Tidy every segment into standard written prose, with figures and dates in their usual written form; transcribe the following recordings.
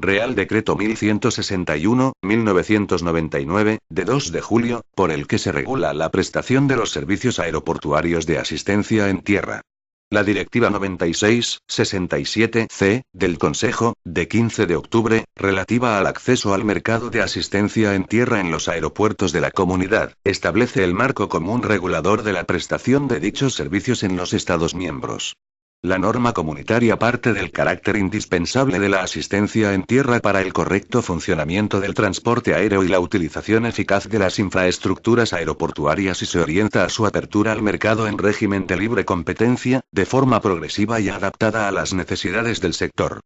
Real Decreto 1161/1999, de 2 de julio, por el que se regula la prestación de los servicios aeroportuarios de asistencia en tierra. La Directiva 96/67/C, del Consejo, de 15 de octubre, relativa al acceso al mercado de asistencia en tierra en los aeropuertos de la Comunidad, establece el marco común regulador de la prestación de dichos servicios en los Estados miembros. La norma comunitaria parte del carácter indispensable de la asistencia en tierra para el correcto funcionamiento del transporte aéreo y la utilización eficaz de las infraestructuras aeroportuarias y se orienta a su apertura al mercado en régimen de libre competencia, de forma progresiva y adaptada a las necesidades del sector.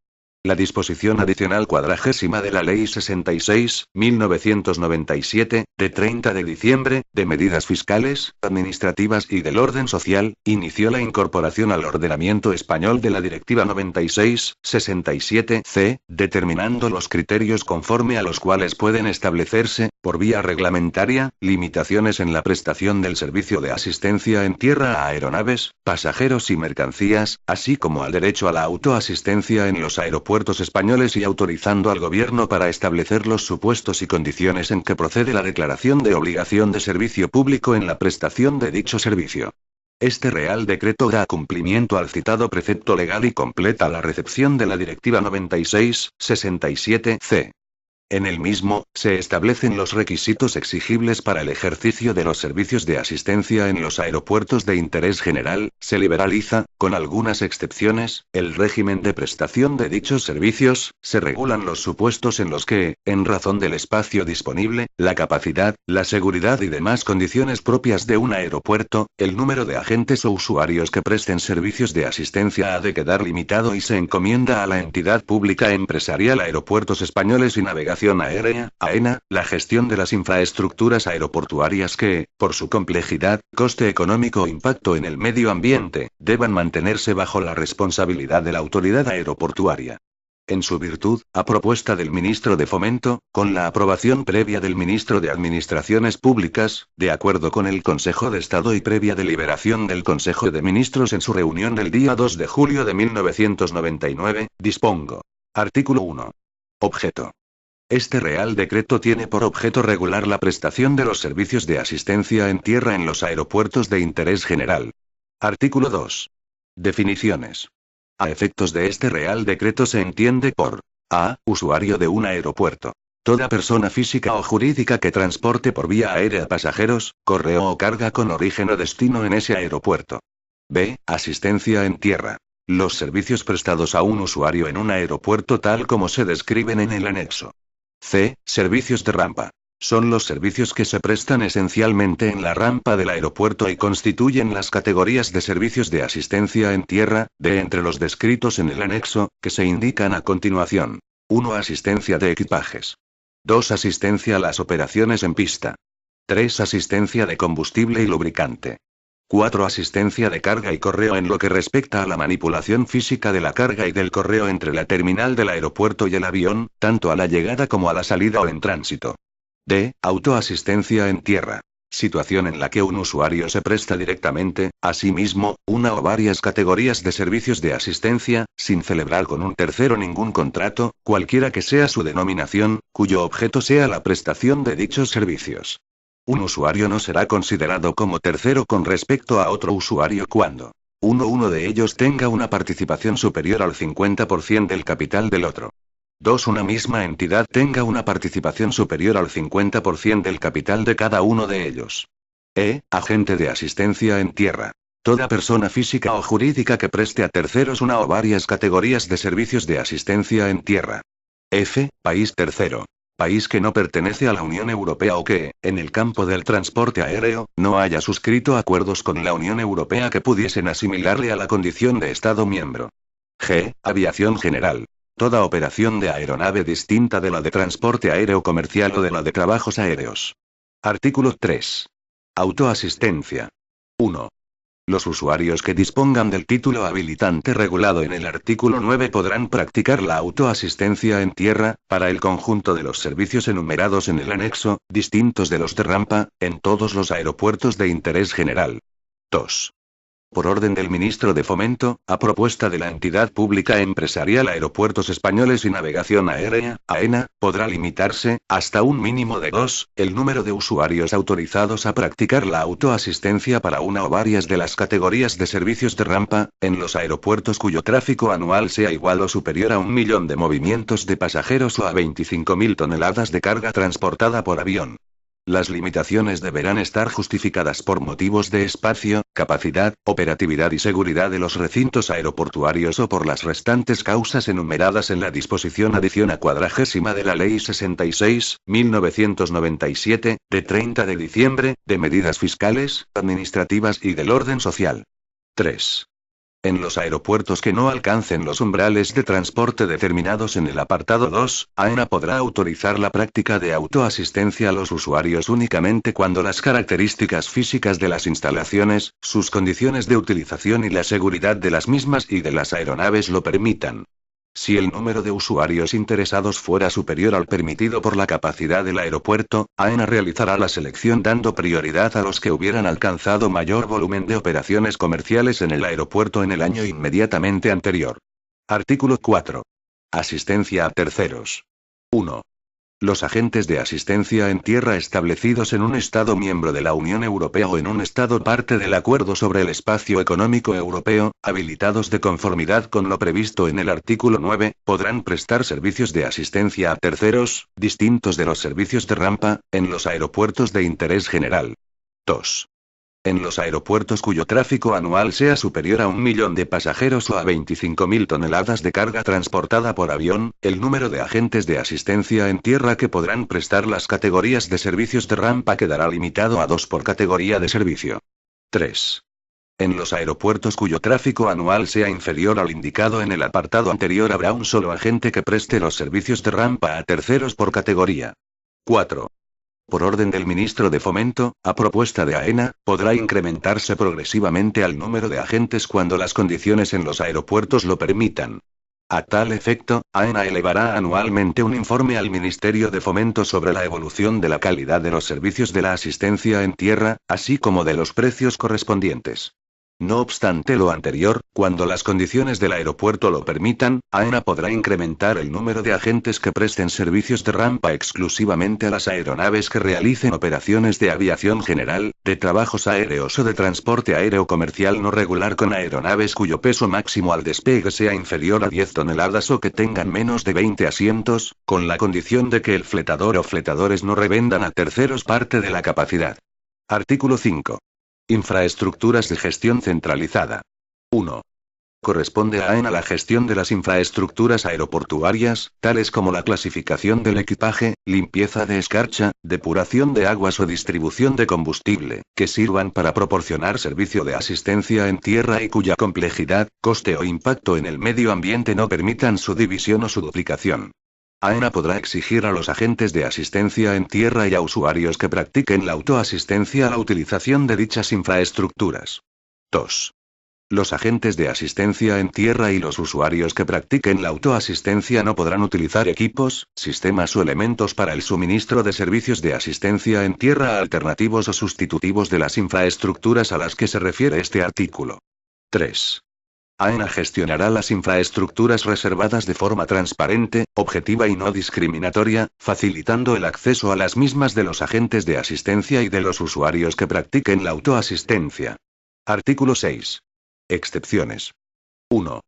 La disposición adicional 40 de la Ley 66/1997, de 30 de diciembre, de medidas fiscales, administrativas y del orden social, inició la incorporación al ordenamiento español de la Directiva 96/67/C, determinando los criterios conforme a los cuales pueden establecerse, por vía reglamentaria, limitaciones en la prestación del servicio de asistencia en tierra a aeronaves, pasajeros y mercancías, así como al derecho a la autoasistencia en los aeropuertos españoles y autorizando al Gobierno para establecer los supuestos y condiciones en que procede la declaración de obligación de servicio público en la prestación de dicho servicio. Este Real Decreto da cumplimiento al citado precepto legal y completa la recepción de la Directiva 96/67/C. En el mismo, se establecen los requisitos exigibles para el ejercicio de los servicios de asistencia en los aeropuertos de interés general, se liberaliza, con algunas excepciones, el régimen de prestación de dichos servicios, se regulan los supuestos en los que, en razón del espacio disponible, la capacidad, la seguridad y demás condiciones propias de un aeropuerto, el número de agentes o usuarios que presten servicios de asistencia ha de quedar limitado y se encomienda a la entidad pública empresarial Aeropuertos Españoles y Navegación Aérea, AENA, la gestión de las infraestructuras aeroportuarias que, por su complejidad, coste económico o impacto en el medio ambiente, deban mantenerse bajo la responsabilidad de la autoridad aeroportuaria. En su virtud, a propuesta del Ministro de Fomento, con la aprobación previa del Ministro de Administraciones Públicas, de acuerdo con el Consejo de Estado y previa deliberación del Consejo de Ministros en su reunión del día 2 de julio de 1999, dispongo. Artículo 1. Objeto. Este Real Decreto tiene por objeto regular la prestación de los servicios de asistencia en tierra en los aeropuertos de interés general. Artículo 2. Definiciones. A efectos de este Real Decreto se entiende por a. Usuario de un aeropuerto. Toda persona física o jurídica que transporte por vía aérea pasajeros, correo o carga con origen o destino en ese aeropuerto. b. Asistencia en tierra. Los servicios prestados a un usuario en un aeropuerto tal como se describen en el anexo. C. Servicios de rampa. Son los servicios que se prestan esencialmente en la rampa del aeropuerto y constituyen las categorías de servicios de asistencia en tierra, de entre los descritos en el anexo, que se indican a continuación. 1. Asistencia de equipajes. 2. Asistencia a las operaciones en pista. 3. Asistencia de combustible y lubricante. 4. Asistencia de carga y correo en lo que respecta a la manipulación física de la carga y del correo entre la terminal del aeropuerto y el avión, tanto a la llegada como a la salida o en tránsito. D. Autoasistencia en tierra. Situación en la que un usuario se presta directamente, a sí mismo, una o varias categorías de servicios de asistencia, sin celebrar con un tercero ningún contrato, cualquiera que sea su denominación, cuyo objeto sea la prestación de dichos servicios. Un usuario no será considerado como tercero con respecto a otro usuario cuando uno de ellos tenga una participación superior al 50% del capital del otro. 2. Una misma entidad tenga una participación superior al 50% del capital de cada uno de ellos. Agente de asistencia en tierra. Toda persona física o jurídica que preste a terceros una o varias categorías de servicios de asistencia en tierra. F. País tercero. País que no pertenece a la Unión Europea o que, en el campo del transporte aéreo, no haya suscrito acuerdos con la Unión Europea que pudiesen asimilarle a la condición de Estado miembro. G. Aviación general. Toda operación de aeronave distinta de la de transporte aéreo comercial o de la de trabajos aéreos. Artículo 3. Autoasistencia. 1. Los usuarios que dispongan del título habilitante regulado en el artículo 9 podrán practicar la autoasistencia en tierra, para el conjunto de los servicios enumerados en el anexo, distintos de los de rampa, en todos los aeropuertos de interés general. 2. Por orden del Ministro de Fomento, a propuesta de la entidad pública empresarial Aeropuertos Españoles y Navegación Aérea, AENA, podrá limitarse, hasta un mínimo de 2, el número de usuarios autorizados a practicar la autoasistencia para una o varias de las categorías de servicios de rampa, en los aeropuertos cuyo tráfico anual sea igual o superior a 1 millón de movimientos de pasajeros o a 25.000 toneladas de carga transportada por avión. Las limitaciones deberán estar justificadas por motivos de espacio, capacidad, operatividad y seguridad de los recintos aeroportuarios o por las restantes causas enumeradas en la disposición adicional 40 de la Ley 66/1997, de 30 de diciembre, de medidas fiscales, administrativas y del orden social. 3. En los aeropuertos que no alcancen los umbrales de transporte determinados en el apartado 2, AENA podrá autorizar la práctica de autoasistencia a los usuarios únicamente cuando las características físicas de las instalaciones, sus condiciones de utilización y la seguridad de las mismas y de las aeronaves lo permitan. Si el número de usuarios interesados fuera superior al permitido por la capacidad del aeropuerto, AENA realizará la selección dando prioridad a los que hubieran alcanzado mayor volumen de operaciones comerciales en el aeropuerto en el año inmediatamente anterior. Artículo 4. Asistencia a terceros. 1. Los agentes de asistencia en tierra establecidos en un Estado miembro de la Unión Europea o en un Estado parte del Acuerdo sobre el Espacio Económico Europeo, habilitados de conformidad con lo previsto en el artículo 9, podrán prestar servicios de asistencia a terceros, distintos de los servicios de rampa, en los aeropuertos de interés general. 2. En los aeropuertos cuyo tráfico anual sea superior a 1 millón de pasajeros o a 25.000 toneladas de carga transportada por avión, el número de agentes de asistencia en tierra que podrán prestar las categorías de servicios de rampa quedará limitado a 2 por categoría de servicio. 3. En los aeropuertos cuyo tráfico anual sea inferior al indicado en el apartado anterior habrá un solo agente que preste los servicios de rampa a terceros por categoría. 4. Por orden del Ministro de Fomento, a propuesta de AENA, podrá incrementarse progresivamente al número de agentes cuando las condiciones en los aeropuertos lo permitan. A tal efecto, AENA elevará anualmente un informe al Ministerio de Fomento sobre la evolución de la calidad de los servicios de la asistencia en tierra, así como de los precios correspondientes. No obstante lo anterior, cuando las condiciones del aeropuerto lo permitan, AENA podrá incrementar el número de agentes que presten servicios de rampa exclusivamente a las aeronaves que realicen operaciones de aviación general, de trabajos aéreos o de transporte aéreo comercial no regular con aeronaves cuyo peso máximo al despegue sea inferior a 10 toneladas o que tengan menos de 20 asientos, con la condición de que el fletador o fletadores no revendan a terceros parte de la capacidad. Artículo 5. Infraestructuras de gestión centralizada. 1. Corresponde a AENA la gestión de las infraestructuras aeroportuarias, tales como la clasificación del equipaje, limpieza de escarcha, depuración de aguas o distribución de combustible, que sirvan para proporcionar servicio de asistencia en tierra y cuya complejidad, coste o impacto en el medio ambiente no permitan su división o su duplicación. AENA podrá exigir a los agentes de asistencia en tierra y a usuarios que practiquen la autoasistencia la utilización de dichas infraestructuras. 2. Los agentes de asistencia en tierra y los usuarios que practiquen la autoasistencia no podrán utilizar equipos, sistemas o elementos para el suministro de servicios de asistencia en tierra alternativos o sustitutivos de las infraestructuras a las que se refiere este artículo. 3. AENA gestionará las infraestructuras reservadas de forma transparente, objetiva y no discriminatoria, facilitando el acceso a las mismas de los agentes de asistencia y de los usuarios que practiquen la autoasistencia. Artículo 6. Excepciones. 1.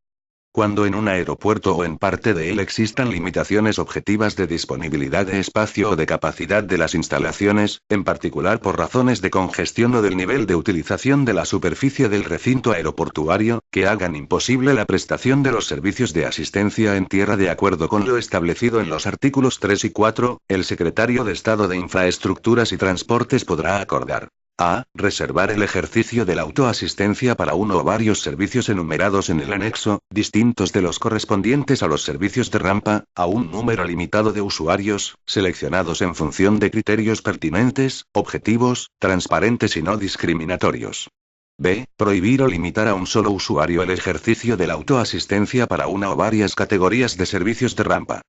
Cuando en un aeropuerto o en parte de él existan limitaciones objetivas de disponibilidad de espacio o de capacidad de las instalaciones, en particular por razones de congestión o del nivel de utilización de la superficie del recinto aeroportuario, que hagan imposible la prestación de los servicios de asistencia en tierra de acuerdo con lo establecido en los artículos 3 y 4, el Secretario de Estado de Infraestructuras y Transportes podrá acordar: A. Reservar el ejercicio de la autoasistencia para uno o varios servicios enumerados en el anexo, distintos de los correspondientes a los servicios de rampa, a un número limitado de usuarios, seleccionados en función de criterios pertinentes, objetivos, transparentes y no discriminatorios. B. Prohibir o limitar a un solo usuario el ejercicio de la autoasistencia para una o varias categorías de servicios de rampa.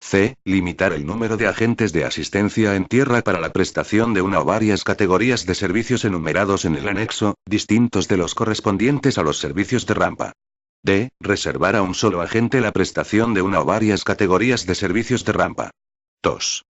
C. Limitar el número de agentes de asistencia en tierra para la prestación de una o varias categorías de servicios enumerados en el anexo, distintos de los correspondientes a los servicios de rampa. D. Reservar a un solo agente la prestación de una o varias categorías de servicios de rampa. 2.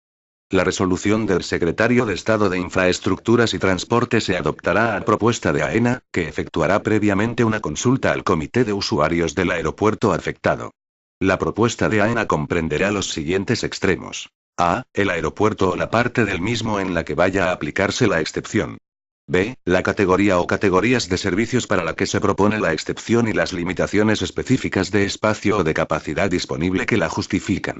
La resolución del Secretario de Estado de Infraestructuras y Transporte se adoptará a propuesta de AENA, que efectuará previamente una consulta al Comité de Usuarios del aeropuerto afectado. La propuesta de AENA comprenderá los siguientes extremos. A. El aeropuerto o la parte del mismo en la que vaya a aplicarse la excepción. B. La categoría o categorías de servicios para la que se propone la excepción y las limitaciones específicas de espacio o de capacidad disponible que la justifican.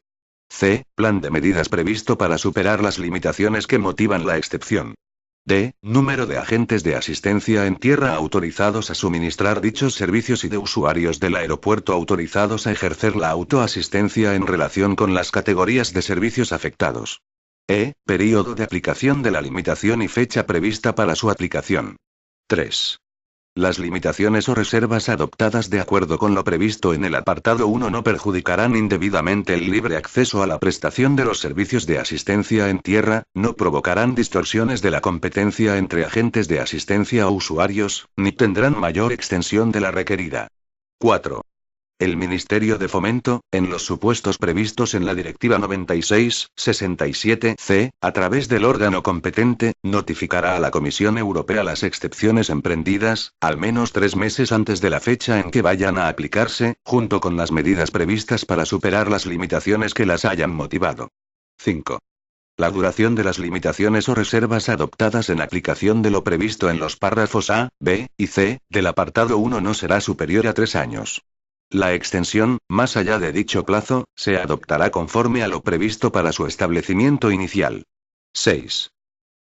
C. Plan de medidas previsto para superar las limitaciones que motivan la excepción. D. Número de agentes de asistencia en tierra autorizados a suministrar dichos servicios y de usuarios del aeropuerto autorizados a ejercer la autoasistencia en relación con las categorías de servicios afectados. E. Período de aplicación de la limitación y fecha prevista para su aplicación. 3. Las limitaciones o reservas adoptadas de acuerdo con lo previsto en el apartado 1 no perjudicarán indebidamente el libre acceso a la prestación de los servicios de asistencia en tierra, no provocarán distorsiones de la competencia entre agentes de asistencia o usuarios, ni tendrán mayor extensión de la requerida. 4. El Ministerio de Fomento, en los supuestos previstos en la Directiva 96/67/C, a través del órgano competente, notificará a la Comisión Europea las excepciones emprendidas, al menos 3 meses antes de la fecha en que vayan a aplicarse, junto con las medidas previstas para superar las limitaciones que las hayan motivado. 5. La duración de las limitaciones o reservas adoptadas en aplicación de lo previsto en los párrafos A, B y C del apartado 1 no será superior a 3 años. La extensión, más allá de dicho plazo, se adoptará conforme a lo previsto para su establecimiento inicial. 6.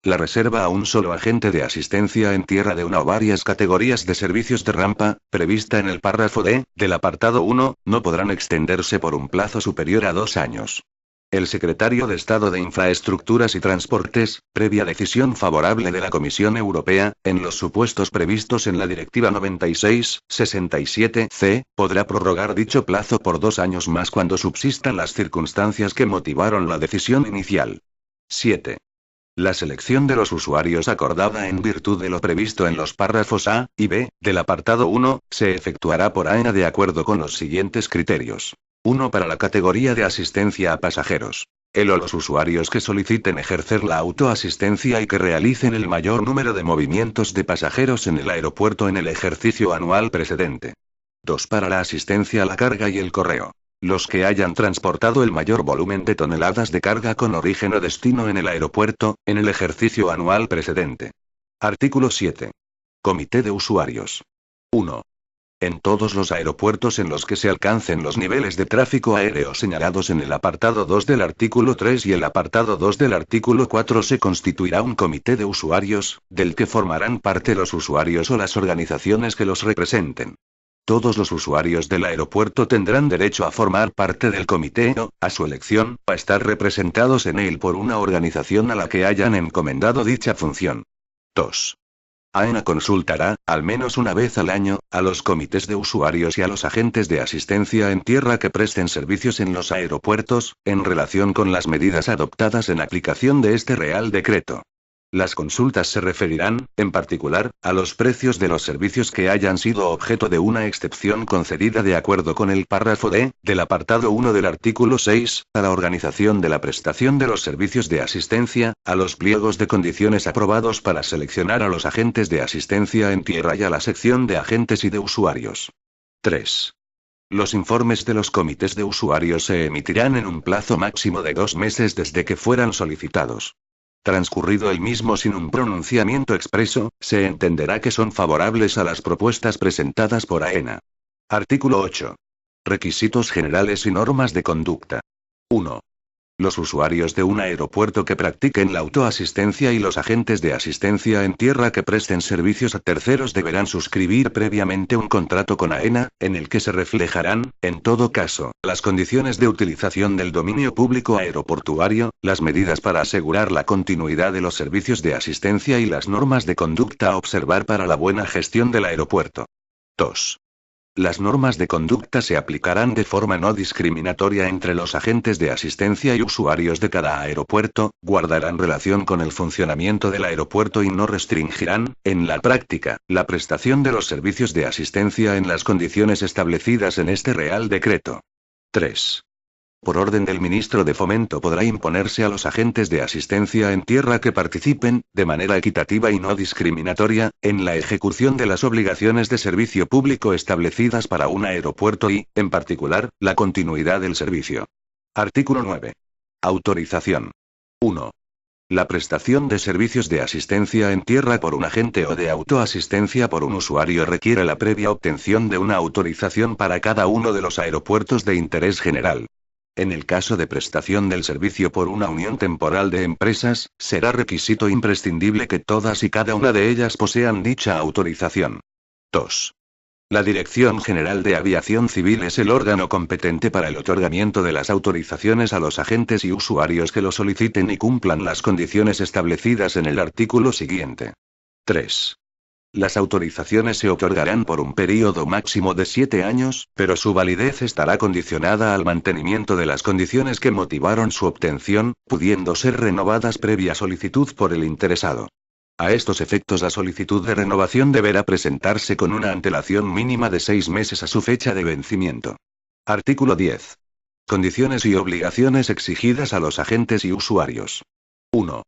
La reserva a un solo agente de asistencia en tierra de una o varias categorías de servicios de rampa, prevista en el párrafo D, del apartado 1, no podrán extenderse por un plazo superior a 2 años. El Secretario de Estado de Infraestructuras y Transportes, previa decisión favorable de la Comisión Europea, en los supuestos previstos en la Directiva 96/67/C, podrá prorrogar dicho plazo por 2 años más cuando subsistan las circunstancias que motivaron la decisión inicial. 7. La selección de los usuarios acordada en virtud de lo previsto en los párrafos A y B del apartado 1, se efectuará por AENA de acuerdo con los siguientes criterios. 1. Para la categoría de asistencia a pasajeros. El o los usuarios que soliciten ejercer la autoasistencia y que realicen el mayor número de movimientos de pasajeros en el aeropuerto en el ejercicio anual precedente. 2. Para la asistencia a la carga y el correo. Los que hayan transportado el mayor volumen de toneladas de carga con origen o destino en el aeropuerto, en el ejercicio anual precedente. Artículo 7. Comité de usuarios. 1. En todos los aeropuertos en los que se alcancen los niveles de tráfico aéreo señalados en el apartado 2 del artículo 3 y el apartado 2 del artículo 4 se constituirá un comité de usuarios, del que formarán parte los usuarios o las organizaciones que los representen. Todos los usuarios del aeropuerto tendrán derecho a formar parte del comité o, a su elección, a estar representados en él por una organización a la que hayan encomendado dicha función. 2. AENA consultará, al menos una vez al año, a los comités de usuarios y a los agentes de asistencia en tierra que presten servicios en los aeropuertos, en relación con las medidas adoptadas en aplicación de este Real Decreto. Las consultas se referirán, en particular, a los precios de los servicios que hayan sido objeto de una excepción concedida de acuerdo con el párrafo D, del apartado 1 del artículo 6, a la organización de la prestación de los servicios de asistencia, a los pliegos de condiciones aprobados para seleccionar a los agentes de asistencia en tierra y a la sección de agentes y de usuarios. 3. Los informes de los comités de usuarios se emitirán en un plazo máximo de 2 meses desde que fueran solicitados. Transcurrido el mismo sin un pronunciamiento expreso, se entenderá que son favorables a las propuestas presentadas por AENA. Artículo 8. Requisitos generales y normas de conducta. 1. Los usuarios de un aeropuerto que practiquen la autoasistencia y los agentes de asistencia en tierra que presten servicios a terceros deberán suscribir previamente un contrato con AENA, en el que se reflejarán, en todo caso, las condiciones de utilización del dominio público aeroportuario, las medidas para asegurar la continuidad de los servicios de asistencia y las normas de conducta a observar para la buena gestión del aeropuerto. 2. Las normas de conducta se aplicarán de forma no discriminatoria entre los agentes de asistencia y usuarios de cada aeropuerto, guardarán relación con el funcionamiento del aeropuerto y no restringirán, en la práctica, la prestación de los servicios de asistencia en las condiciones establecidas en este Real Decreto. 3. Por orden del Ministro de Fomento podrá imponerse a los agentes de asistencia en tierra que participen, de manera equitativa y no discriminatoria, en la ejecución de las obligaciones de servicio público establecidas para un aeropuerto y, en particular, la continuidad del servicio. Artículo 9. Autorización. 1. La prestación de servicios de asistencia en tierra por un agente o de autoasistencia por un usuario requiere la previa obtención de una autorización para cada uno de los aeropuertos de interés general. En el caso de prestación del servicio por una unión temporal de empresas, será requisito imprescindible que todas y cada una de ellas posean dicha autorización. 2. La Dirección General de Aviación Civil es el órgano competente para el otorgamiento de las autorizaciones a los agentes y usuarios que lo soliciten y cumplan las condiciones establecidas en el artículo siguiente. 3. Las autorizaciones se otorgarán por un período máximo de 7 años, pero su validez estará condicionada al mantenimiento de las condiciones que motivaron su obtención, pudiendo ser renovadas previa solicitud por el interesado. A estos efectos, la solicitud de renovación deberá presentarse con una antelación mínima de 6 meses a su fecha de vencimiento. Artículo 10. Condiciones y obligaciones exigidas a los agentes y usuarios. 1.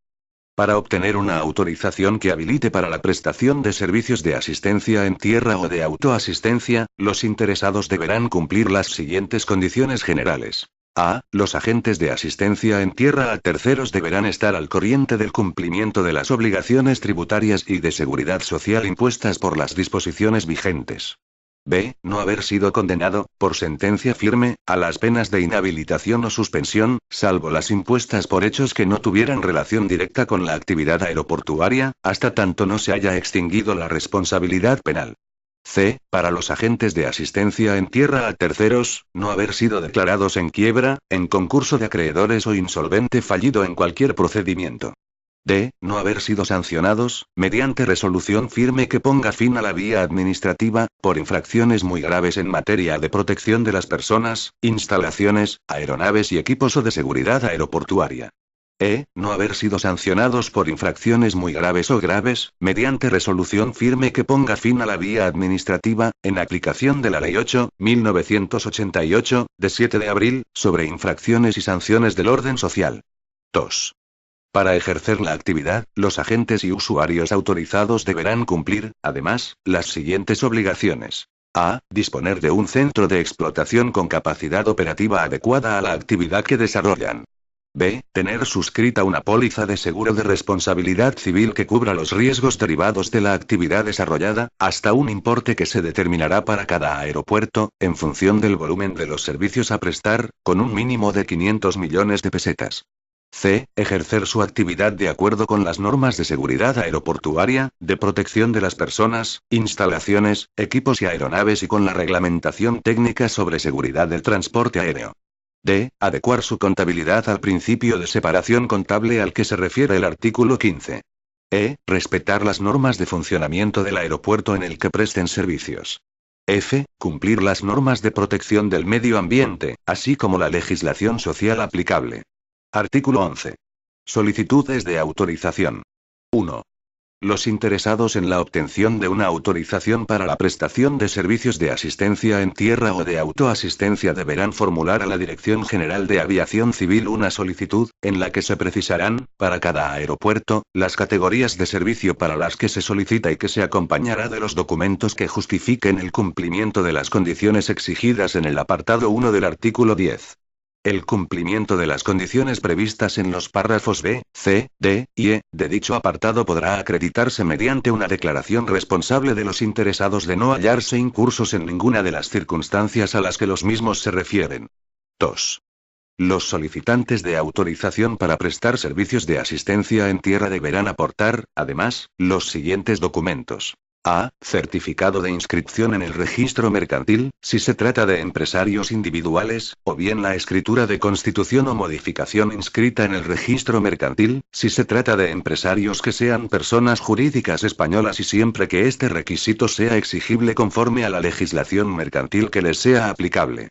Para obtener una autorización que habilite para la prestación de servicios de asistencia en tierra o de autoasistencia, los interesados deberán cumplir las siguientes condiciones generales. A. Los agentes de asistencia en tierra a terceros deberán estar al corriente del cumplimiento de las obligaciones tributarias y de seguridad social impuestas por las disposiciones vigentes. B. No haber sido condenado, por sentencia firme, a las penas de inhabilitación o suspensión, salvo las impuestas por hechos que no tuvieran relación directa con la actividad aeroportuaria, hasta tanto no se haya extinguido la responsabilidad penal. C. Para los agentes de asistencia en tierra a terceros, no haber sido declarados en quiebra, en concurso de acreedores o insolvente fallido en cualquier procedimiento. D. No haber sido sancionados, mediante resolución firme que ponga fin a la vía administrativa, por infracciones muy graves en materia de protección de las personas, instalaciones, aeronaves y equipos o de seguridad aeroportuaria. E. No haber sido sancionados por infracciones muy graves o graves, mediante resolución firme que ponga fin a la vía administrativa, en aplicación de la Ley 8.1988, de 7 de abril, sobre infracciones y sanciones del orden social. 2. Para ejercer la actividad, los agentes y usuarios autorizados deberán cumplir, además, las siguientes obligaciones. A. Disponer de un centro de explotación con capacidad operativa adecuada a la actividad que desarrollan. B. Tener suscrita una póliza de seguro de responsabilidad civil que cubra los riesgos derivados de la actividad desarrollada, hasta un importe que se determinará para cada aeropuerto, en función del volumen de los servicios a prestar, con un mínimo de 500 millones de pesetas. C. Ejercer su actividad de acuerdo con las normas de seguridad aeroportuaria, de protección de las personas, instalaciones, equipos y aeronaves y con la reglamentación técnica sobre seguridad del transporte aéreo. D. Adecuar su contabilidad al principio de separación contable al que se refiere el artículo 15. E. Respetar las normas de funcionamiento del aeropuerto en el que presten servicios. F. Cumplir las normas de protección del medio ambiente, así como la legislación social aplicable. Artículo 11. Solicitudes de autorización. 1. Los interesados en la obtención de una autorización para la prestación de servicios de asistencia en tierra o de autoasistencia deberán formular a la Dirección General de Aviación Civil una solicitud, en la que se precisarán, para cada aeropuerto, las categorías de servicio para las que se solicita y que se acompañará de los documentos que justifiquen el cumplimiento de las condiciones exigidas en el apartado 1 del artículo 10. El cumplimiento de las condiciones previstas en los párrafos B, C, D y E de dicho apartado podrá acreditarse mediante una declaración responsable de los interesados de no hallarse incursos en ninguna de las circunstancias a las que los mismos se refieren. 2. Los solicitantes de autorización para prestar servicios de asistencia en tierra deberán aportar, además, los siguientes documentos. A. Certificado de inscripción en el registro mercantil, si se trata de empresarios individuales, o bien la escritura de constitución o modificación inscrita en el registro mercantil, si se trata de empresarios que sean personas jurídicas españolas y siempre que este requisito sea exigible conforme a la legislación mercantil que les sea aplicable.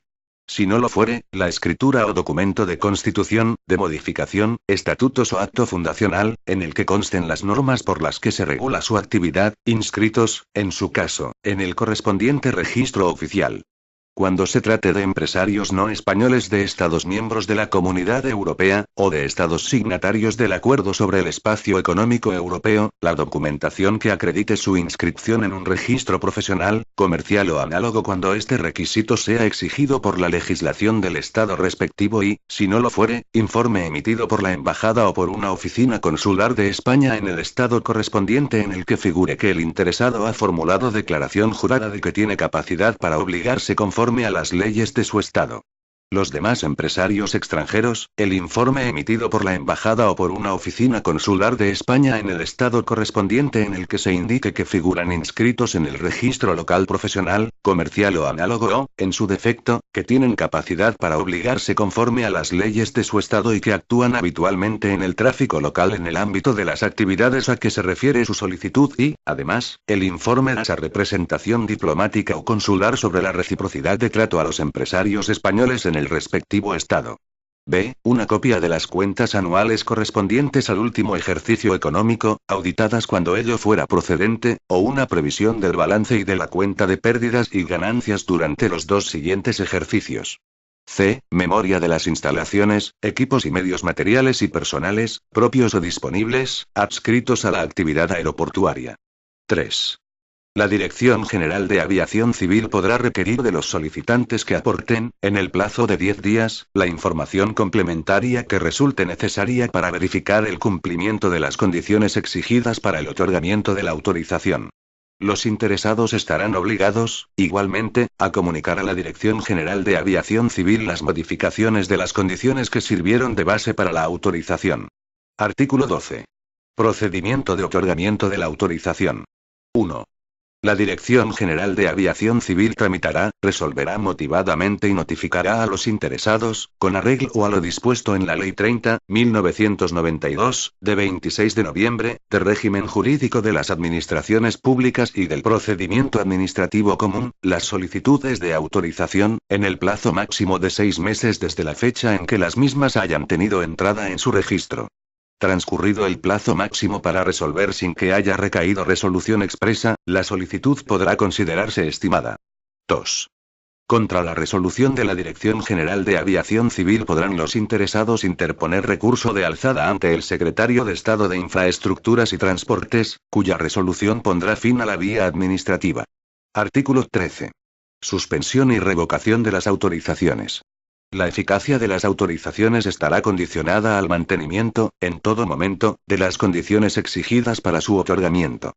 Si no lo fuere, la escritura o documento de constitución, de modificación, estatutos o acto fundacional, en el que consten las normas por las que se regula su actividad, inscritos, en su caso, en el correspondiente registro oficial. Cuando se trate de empresarios no españoles de Estados miembros de la Comunidad Europea, o de Estados signatarios del Acuerdo sobre el Espacio Económico Europeo, la documentación que acredite su inscripción en un registro profesional, comercial o análogo cuando este requisito sea exigido por la legislación del Estado respectivo y, si no lo fuere, informe emitido por la Embajada o por una oficina consular de España en el Estado correspondiente en el que figure que el interesado ha formulado declaración jurada de que tiene capacidad para obligarse conforme a las leyes de su Estado. Los demás empresarios extranjeros, el informe emitido por la Embajada o por una oficina consular de España en el Estado correspondiente en el que se indique que figuran inscritos en el registro local profesional, comercial o análogo o, en su defecto, que tienen capacidad para obligarse conforme a las leyes de su Estado y que actúan habitualmente en el tráfico local en el ámbito de las actividades a que se refiere su solicitud y, además, el informe de esa representación diplomática o consular sobre la reciprocidad de trato a los empresarios españoles en el respectivo Estado. B. Una copia de las cuentas anuales correspondientes al último ejercicio económico, auditadas cuando ello fuera procedente, o una previsión del balance y de la cuenta de pérdidas y ganancias durante los 2 siguientes ejercicios. C. Memoria de las instalaciones, equipos y medios materiales y personales, propios o disponibles, adscritos a la actividad aeroportuaria. 3. La Dirección General de Aviación Civil podrá requerir de los solicitantes que aporten, en el plazo de 10 días, la información complementaria que resulte necesaria para verificar el cumplimiento de las condiciones exigidas para el otorgamiento de la autorización. Los interesados estarán obligados, igualmente, a comunicar a la Dirección General de Aviación Civil las modificaciones de las condiciones que sirvieron de base para la autorización. Artículo 12. Procedimiento de otorgamiento de la autorización. 1. La Dirección General de Aviación Civil tramitará, resolverá motivadamente y notificará a los interesados, con arreglo a lo dispuesto en la Ley 30.1992, de 26 de noviembre, de régimen jurídico de las administraciones públicas y del procedimiento administrativo común, las solicitudes de autorización, en el plazo máximo de 6 meses desde la fecha en que las mismas hayan tenido entrada en su registro. Transcurrido el plazo máximo para resolver sin que haya recaído resolución expresa, la solicitud podrá considerarse estimada. 2. Contra la resolución de la Dirección General de Aviación Civil podrán los interesados interponer recurso de alzada ante el Secretario de Estado de Infraestructuras y Transportes, cuya resolución pondrá fin a la vía administrativa. Artículo 13. Suspensión y revocación de las autorizaciones. La eficacia de las autorizaciones estará condicionada al mantenimiento, en todo momento, de las condiciones exigidas para su otorgamiento.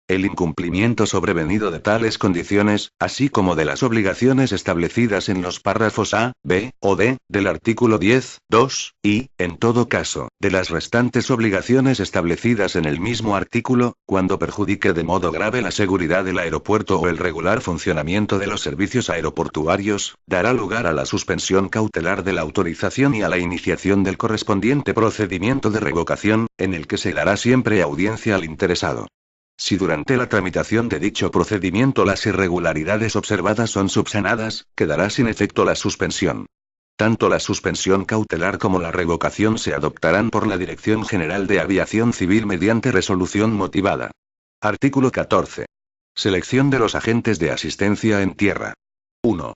El incumplimiento sobrevenido de tales condiciones, así como de las obligaciones establecidas en los párrafos A, B, o D, del artículo 10, 2, y, en todo caso, de las restantes obligaciones establecidas en el mismo artículo, cuando perjudique de modo grave la seguridad del aeropuerto o el regular funcionamiento de los servicios aeroportuarios, dará lugar a la suspensión cautelar de la autorización y a la iniciación del correspondiente procedimiento de revocación, en el que se dará siempre audiencia al interesado. Si durante la tramitación de dicho procedimiento las irregularidades observadas son subsanadas, quedará sin efecto la suspensión. Tanto la suspensión cautelar como la revocación se adoptarán por la Dirección General de Aviación Civil mediante resolución motivada. Artículo 14. Selección de los agentes de asistencia en tierra. 1.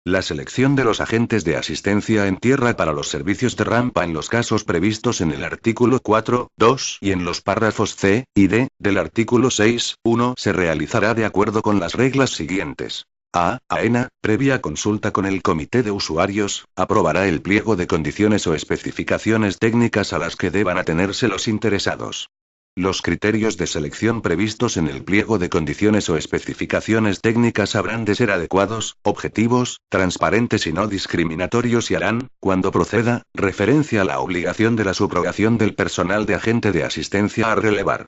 La selección de los agentes de asistencia en tierra para los servicios de rampa en los casos previstos en el artículo 4, 2 y en los párrafos C y D del artículo 6, 1 se realizará de acuerdo con las reglas siguientes. A. AENA, previa consulta con el Comité de Usuarios, aprobará el pliego de condiciones o especificaciones técnicas a las que deban atenerse los interesados. Los criterios de selección previstos en el pliego de condiciones o especificaciones técnicas habrán de ser adecuados, objetivos, transparentes y no discriminatorios y harán, cuando proceda, referencia a la obligación de la subrogación del personal de agente de asistencia a relevar.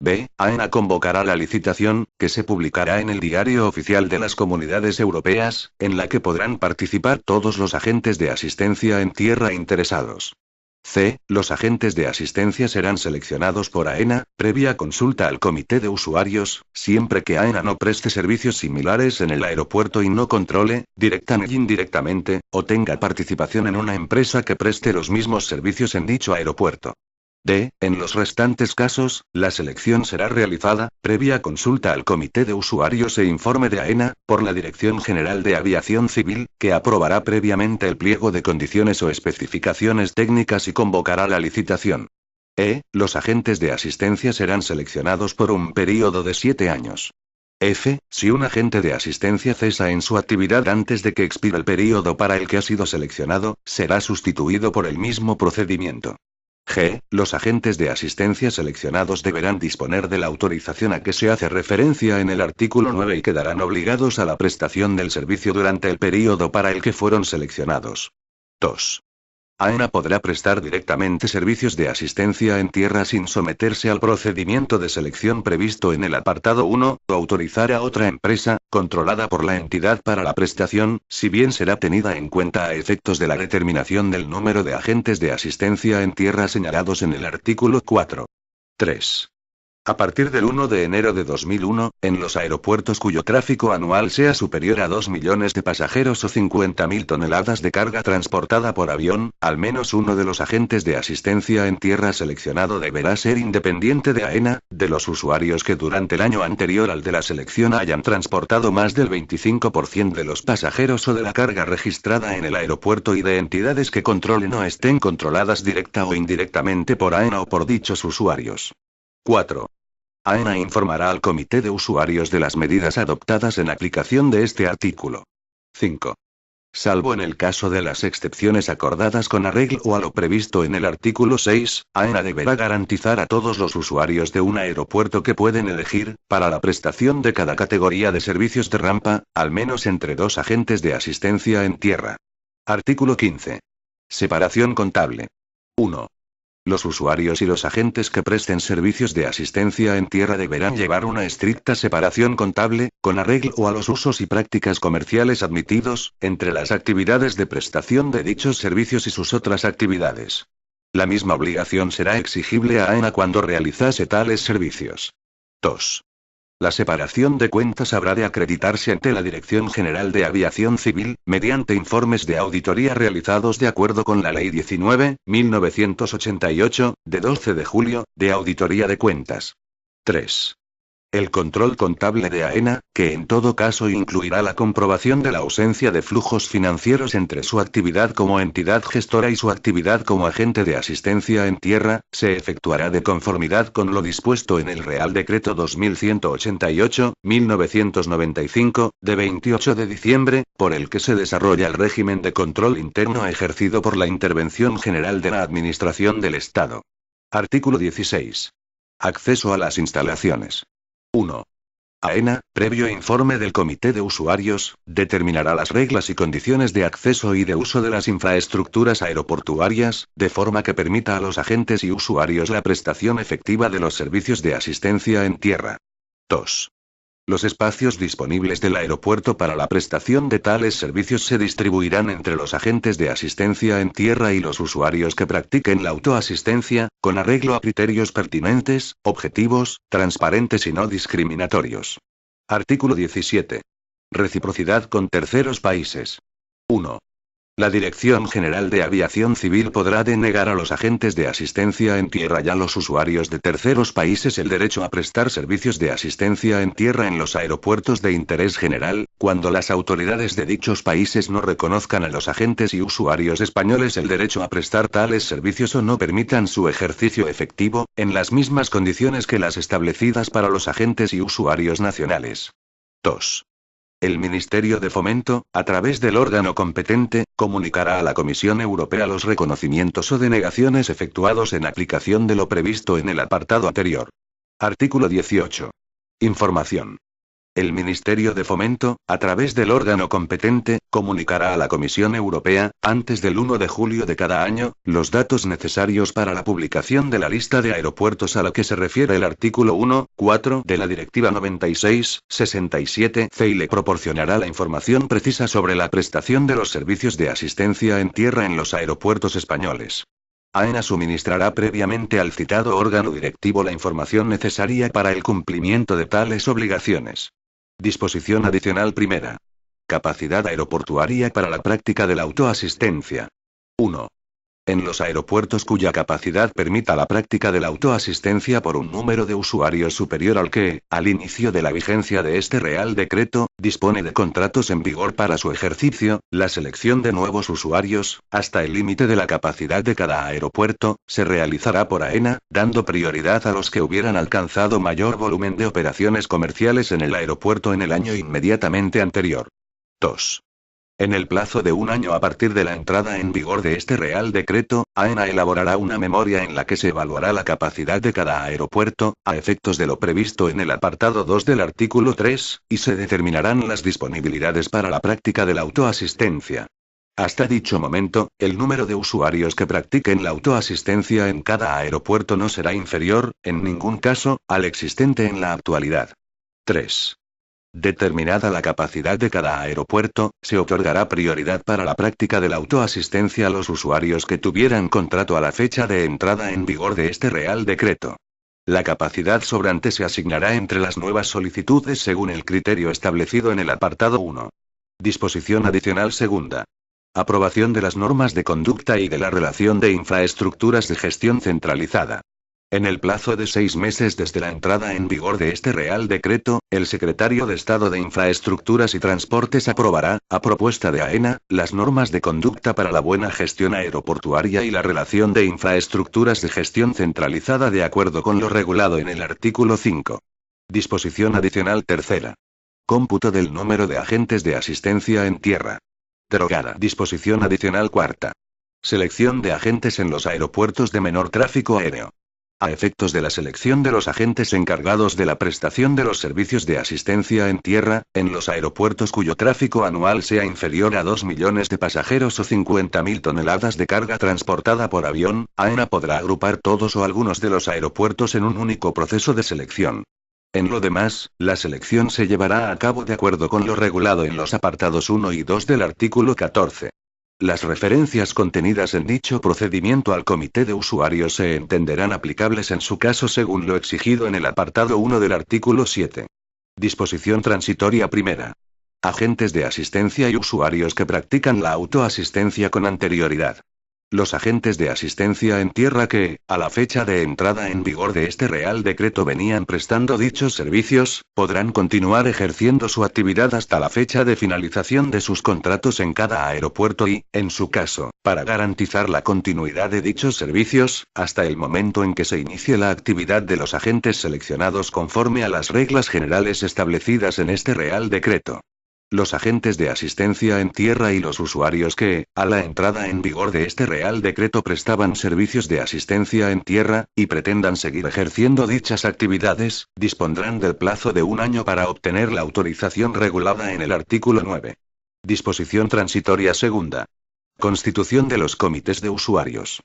B. AENA convocará la licitación, que se publicará en el Diario Oficial de las Comunidades Europeas, en la que podrán participar todos los agentes de asistencia en tierra interesados. C. Los agentes de asistencia serán seleccionados por AENA, previa consulta al comité de usuarios, siempre que AENA no preste servicios similares en el aeropuerto y no controle, directa y indirectamente, o tenga participación en una empresa que preste los mismos servicios en dicho aeropuerto. D. En los restantes casos, la selección será realizada, previa consulta al comité de usuarios e informe de AENA, por la Dirección General de Aviación Civil, que aprobará previamente el pliego de condiciones o especificaciones técnicas y convocará la licitación. E. Los agentes de asistencia serán seleccionados por un período de 7 años. F. Si un agente de asistencia cesa en su actividad antes de que expire el período para el que ha sido seleccionado, será sustituido por el mismo procedimiento. G. Los agentes de asistencia seleccionados deberán disponer de la autorización a que se hace referencia en el artículo 9 y quedarán obligados a la prestación del servicio durante el período para el que fueron seleccionados. 2. AENA podrá prestar directamente servicios de asistencia en tierra sin someterse al procedimiento de selección previsto en el apartado 1, o autorizar a otra empresa, controlada por la entidad para la prestación, si bien será tenida en cuenta a efectos de la determinación del número de agentes de asistencia en tierra señalados en el artículo 4. 3. A partir del 1 de enero de 2001, en los aeropuertos cuyo tráfico anual sea superior a 2 millones de pasajeros o 50.000 toneladas de carga transportada por avión, al menos uno de los agentes de asistencia en tierra seleccionado deberá ser independiente de AENA, de los usuarios que durante el año anterior al de la selección hayan transportado más del 25% de los pasajeros o de la carga registrada en el aeropuerto y de entidades que controlen o estén controladas directa o indirectamente por AENA o por dichos usuarios. 4. AENA informará al comité de usuarios de las medidas adoptadas en aplicación de este artículo. 5. Salvo en el caso de las excepciones acordadas con arreglo a lo previsto en el artículo 6, AENA deberá garantizar a todos los usuarios de un aeropuerto que pueden elegir, para la prestación de cada categoría de servicios de rampa, al menos entre 2 agentes de asistencia en tierra. Artículo 15. Separación contable. 1. Los usuarios y los agentes que presten servicios de asistencia en tierra deberán llevar una estricta separación contable, con arreglo a los usos y prácticas comerciales admitidos, entre las actividades de prestación de dichos servicios y sus otras actividades. La misma obligación será exigible a AENA cuando realizase tales servicios. 2. La separación de cuentas habrá de acreditarse ante la Dirección General de Aviación Civil, mediante informes de auditoría realizados de acuerdo con la Ley 19.1988, de 12 de julio, de auditoría de cuentas. 3. El control contable de AENA, que en todo caso incluirá la comprobación de la ausencia de flujos financieros entre su actividad como entidad gestora y su actividad como agente de asistencia en tierra, se efectuará de conformidad con lo dispuesto en el Real Decreto 2188/1995, de 28 de diciembre, por el que se desarrolla el régimen de control interno ejercido por la Intervención General de la Administración del Estado. Artículo 16. Acceso a las instalaciones. 1. AENA, previo informe del Comité de Usuarios, determinará las reglas y condiciones de acceso y de uso de las infraestructuras aeroportuarias, de forma que permita a los agentes y usuarios la prestación efectiva de los servicios de asistencia en tierra. 2. Los espacios disponibles del aeropuerto para la prestación de tales servicios se distribuirán entre los agentes de asistencia en tierra y los usuarios que practiquen la autoasistencia, con arreglo a criterios pertinentes, objetivos, transparentes y no discriminatorios. Artículo 17. Reciprocidad con terceros países. 1. La Dirección General de Aviación Civil podrá denegar a los agentes de asistencia en tierra y a los usuarios de terceros países el derecho a prestar servicios de asistencia en tierra en los aeropuertos de interés general, cuando las autoridades de dichos países no reconozcan a los agentes y usuarios españoles el derecho a prestar tales servicios o no permitan su ejercicio efectivo, en las mismas condiciones que las establecidas para los agentes y usuarios nacionales. 2. El Ministerio de Fomento, a través del órgano competente, comunicará a la Comisión Europea los reconocimientos o denegaciones efectuados en aplicación de lo previsto en el apartado anterior. Artículo 18. Información. El Ministerio de Fomento, a través del órgano competente, comunicará a la Comisión Europea, antes del 1 de julio de cada año, los datos necesarios para la publicación de la lista de aeropuertos a la que se refiere el artículo 1.4 de la Directiva 96/67/C y le proporcionará la información precisa sobre la prestación de los servicios de asistencia en tierra en los aeropuertos españoles. AENA suministrará previamente al citado órgano directivo la información necesaria para el cumplimiento de tales obligaciones. Disposición adicional primera. Capacidad aeroportuaria para la práctica de la autoasistencia. 1. En los aeropuertos cuya capacidad permita la práctica de la autoasistencia por un número de usuarios superior al que, al inicio de la vigencia de este Real Decreto, dispone de contratos en vigor para su ejercicio, la selección de nuevos usuarios, hasta el límite de la capacidad de cada aeropuerto, se realizará por AENA, dando prioridad a los que hubieran alcanzado mayor volumen de operaciones comerciales en el aeropuerto en el año inmediatamente anterior. 2. En el plazo de un año a partir de la entrada en vigor de este Real Decreto, AENA elaborará una memoria en la que se evaluará la capacidad de cada aeropuerto, a efectos de lo previsto en el apartado 2 del artículo 3, y se determinarán las disponibilidades para la práctica de la autoasistencia. Hasta dicho momento, el número de usuarios que practiquen la autoasistencia en cada aeropuerto no será inferior, en ningún caso, al existente en la actualidad. 3. Determinada la capacidad de cada aeropuerto, se otorgará prioridad para la práctica de la autoasistencia a los usuarios que tuvieran contrato a la fecha de entrada en vigor de este Real Decreto. La capacidad sobrante se asignará entre las nuevas solicitudes según el criterio establecido en el apartado 1. Disposición adicional segunda. Aprobación de las normas de conducta y de la relación de infraestructuras de gestión centralizada. En el plazo de 6 meses desde la entrada en vigor de este Real Decreto, el Secretario de Estado de Infraestructuras y Transportes aprobará, a propuesta de AENA, las normas de conducta para la buena gestión aeroportuaria y la relación de infraestructuras de gestión centralizada de acuerdo con lo regulado en el artículo 5. Disposición adicional tercera. Cómputo del número de agentes de asistencia en tierra. Derogada. Disposición adicional cuarta. Selección de agentes en los aeropuertos de menor tráfico aéreo. A efectos de la selección de los agentes encargados de la prestación de los servicios de asistencia en tierra, en los aeropuertos cuyo tráfico anual sea inferior a 2 millones de pasajeros o 50.000 toneladas de carga transportada por avión, AENA podrá agrupar todos o algunos de los aeropuertos en un único proceso de selección. En lo demás, la selección se llevará a cabo de acuerdo con lo regulado en los apartados 1 y 2 del artículo 14. Las referencias contenidas en dicho procedimiento al comité de usuarios se entenderán aplicables en su caso según lo exigido en el apartado 1 del artículo 7. Disposición transitoria primera. Agentes de asistencia y usuarios que practican la autoasistencia con anterioridad. Los agentes de asistencia en tierra que, a la fecha de entrada en vigor de este Real Decreto venían prestando dichos servicios, podrán continuar ejerciendo su actividad hasta la fecha de finalización de sus contratos en cada aeropuerto y, en su caso, para garantizar la continuidad de dichos servicios, hasta el momento en que se inicie la actividad de los agentes seleccionados conforme a las reglas generales establecidas en este Real Decreto. Los agentes de asistencia en tierra y los usuarios que, a la entrada en vigor de este Real Decreto prestaban servicios de asistencia en tierra, y pretendan seguir ejerciendo dichas actividades, dispondrán del plazo de un año para obtener la autorización regulada en el artículo 9. Disposición transitoria segunda. Constitución de los comités de usuarios.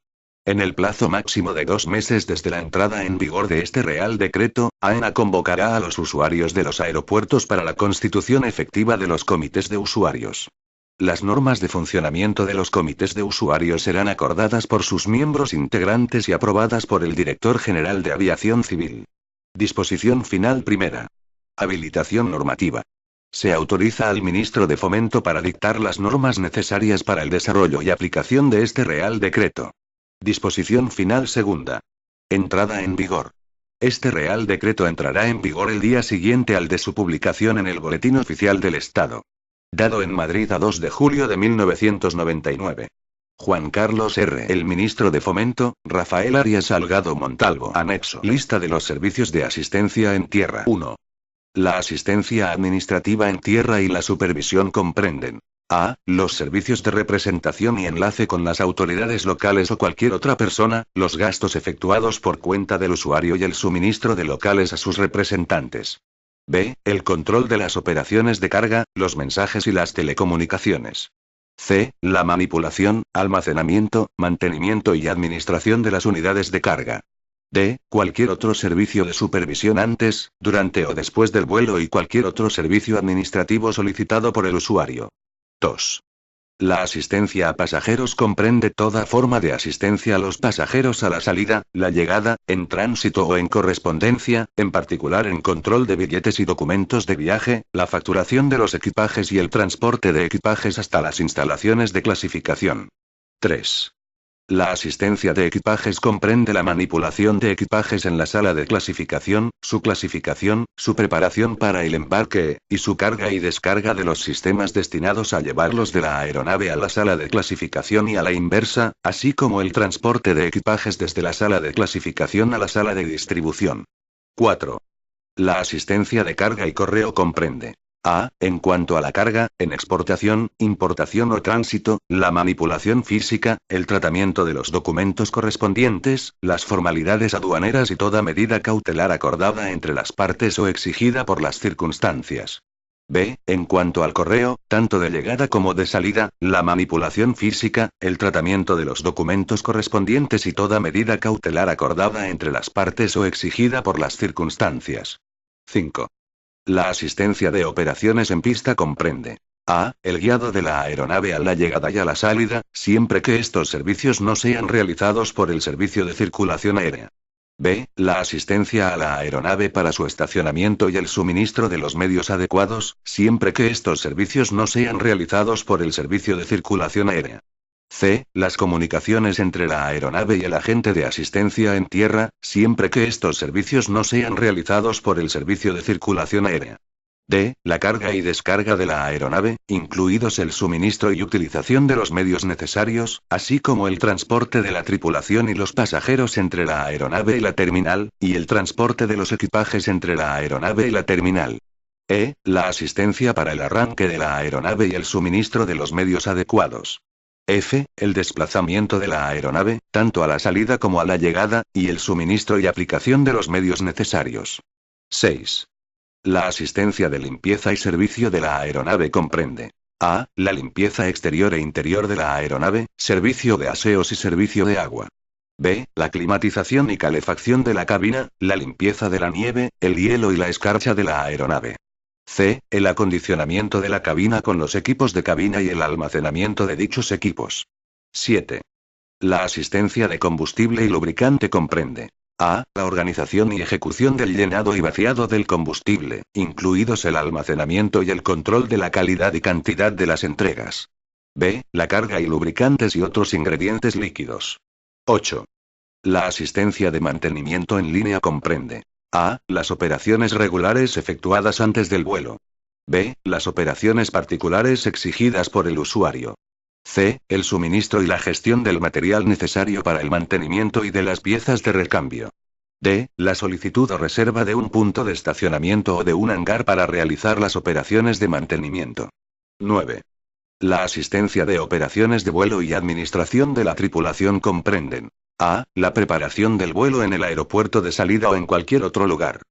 En el plazo máximo de 2 meses desde la entrada en vigor de este Real Decreto, AENA convocará a los usuarios de los aeropuertos para la constitución efectiva de los comités de usuarios. Las normas de funcionamiento de los comités de usuarios serán acordadas por sus miembros integrantes y aprobadas por el Director General de Aviación Civil. Disposición final primera. Habilitación normativa. Se autoriza al Ministro de Fomento para dictar las normas necesarias para el desarrollo y aplicación de este Real Decreto. Disposición final segunda. Entrada en vigor. Este Real Decreto entrará en vigor el día siguiente al de su publicación en el Boletín Oficial del Estado. Dado en Madrid a 2 de julio de 1999. Juan Carlos R. El Ministro de Fomento, Rafael Arias Salgado Montalvo. Anexo. Lista de los servicios de asistencia en tierra. 1. La asistencia administrativa en tierra y la supervisión comprenden: A. Los servicios de representación y enlace con las autoridades locales o cualquier otra persona, los gastos efectuados por cuenta del usuario y el suministro de locales a sus representantes. B. El control de las operaciones de carga, los mensajes y las telecomunicaciones. C. La manipulación, almacenamiento, mantenimiento y administración de las unidades de carga. D. Cualquier otro servicio de supervisión antes, durante o después del vuelo y cualquier otro servicio administrativo solicitado por el usuario. 2. La asistencia a pasajeros comprende toda forma de asistencia a los pasajeros a la salida, la llegada, en tránsito o en correspondencia, en particular en control de billetes y documentos de viaje, la facturación de los equipajes y el transporte de equipajes hasta las instalaciones de clasificación. 3. La asistencia de equipajes comprende la manipulación de equipajes en la sala de clasificación, su preparación para el embarque, y su carga y descarga de los sistemas destinados a llevarlos de la aeronave a la sala de clasificación y a la inversa, así como el transporte de equipajes desde la sala de clasificación a la sala de distribución. 4. La asistencia de carga y correo comprende: A. En cuanto a la carga, en exportación, importación o tránsito, la manipulación física, el tratamiento de los documentos correspondientes, las formalidades aduaneras y toda medida cautelar acordada entre las partes o exigida por las circunstancias. B. En cuanto al correo, tanto de llegada como de salida, la manipulación física, el tratamiento de los documentos correspondientes y toda medida cautelar acordada entre las partes o exigida por las circunstancias. 5. La asistencia de operaciones en pista comprende: A. El guiado de la aeronave a la llegada y a la salida, siempre que estos servicios no sean realizados por el Servicio de Circulación Aérea. B. La asistencia a la aeronave para su estacionamiento y el suministro de los medios adecuados, siempre que estos servicios no sean realizados por el Servicio de Circulación Aérea. C. Las comunicaciones entre la aeronave y el agente de asistencia en tierra, siempre que estos servicios no sean realizados por el Servicio de Circulación Aérea. D. La carga y descarga de la aeronave, incluidos el suministro y utilización de los medios necesarios, así como el transporte de la tripulación y los pasajeros entre la aeronave y la terminal, y el transporte de los equipajes entre la aeronave y la terminal. E. La asistencia para el arranque de la aeronave y el suministro de los medios adecuados. F. El desplazamiento de la aeronave, tanto a la salida como a la llegada, y el suministro y aplicación de los medios necesarios. 6. La asistencia de limpieza y servicio de la aeronave comprende: A. La limpieza exterior e interior de la aeronave, servicio de aseos y servicio de agua. B. La climatización y calefacción de la cabina, la limpieza de la nieve, el hielo y la escarcha de la aeronave. C. El acondicionamiento de la cabina con los equipos de cabina y el almacenamiento de dichos equipos. 7. La asistencia de combustible y lubricante comprende: A. La organización y ejecución del llenado y vaciado del combustible, incluidos el almacenamiento y el control de la calidad y cantidad de las entregas. B. La carga y lubricantes y otros ingredientes líquidos. 8. La asistencia de mantenimiento en línea comprende: A. Las operaciones regulares efectuadas antes del vuelo. B. Las operaciones particulares exigidas por el usuario. C. El suministro y la gestión del material necesario para el mantenimiento y de las piezas de recambio. D. La solicitud o reserva de un punto de estacionamiento o de un hangar para realizar las operaciones de mantenimiento. 9. La asistencia de operaciones de vuelo y administración de la tripulación comprenden: A. La preparación del vuelo en el aeropuerto de salida o en cualquier otro lugar.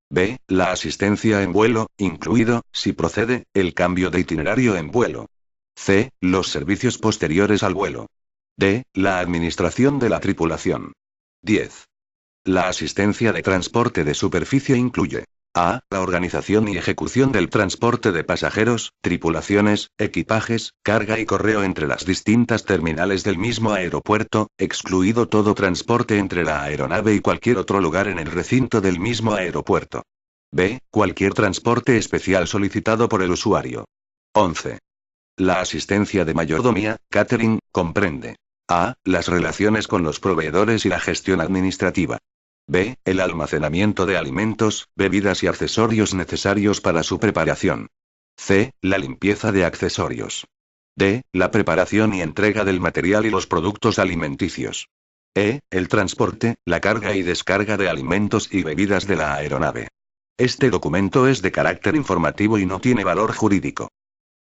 B. La asistencia en vuelo, incluido, si procede, el cambio de itinerario en vuelo. C. Los servicios posteriores al vuelo. D. La administración de la tripulación. 10. La asistencia de transporte de superficie incluye: A. La organización y ejecución del transporte de pasajeros, tripulaciones, equipajes, carga y correo entre las distintas terminales del mismo aeropuerto, excluido todo transporte entre la aeronave y cualquier otro lugar en el recinto del mismo aeropuerto. B. Cualquier transporte especial solicitado por el usuario. 11. La asistencia de mayordomía, catering, comprende: A. Las relaciones con los proveedores y la gestión administrativa. B. El almacenamiento de alimentos, bebidas y accesorios necesarios para su preparación. C. La limpieza de accesorios. D. La preparación y entrega del material y los productos alimenticios. E. El transporte, la carga y descarga de alimentos y bebidas de la aeronave. Este documento es de carácter informativo y no tiene valor jurídico.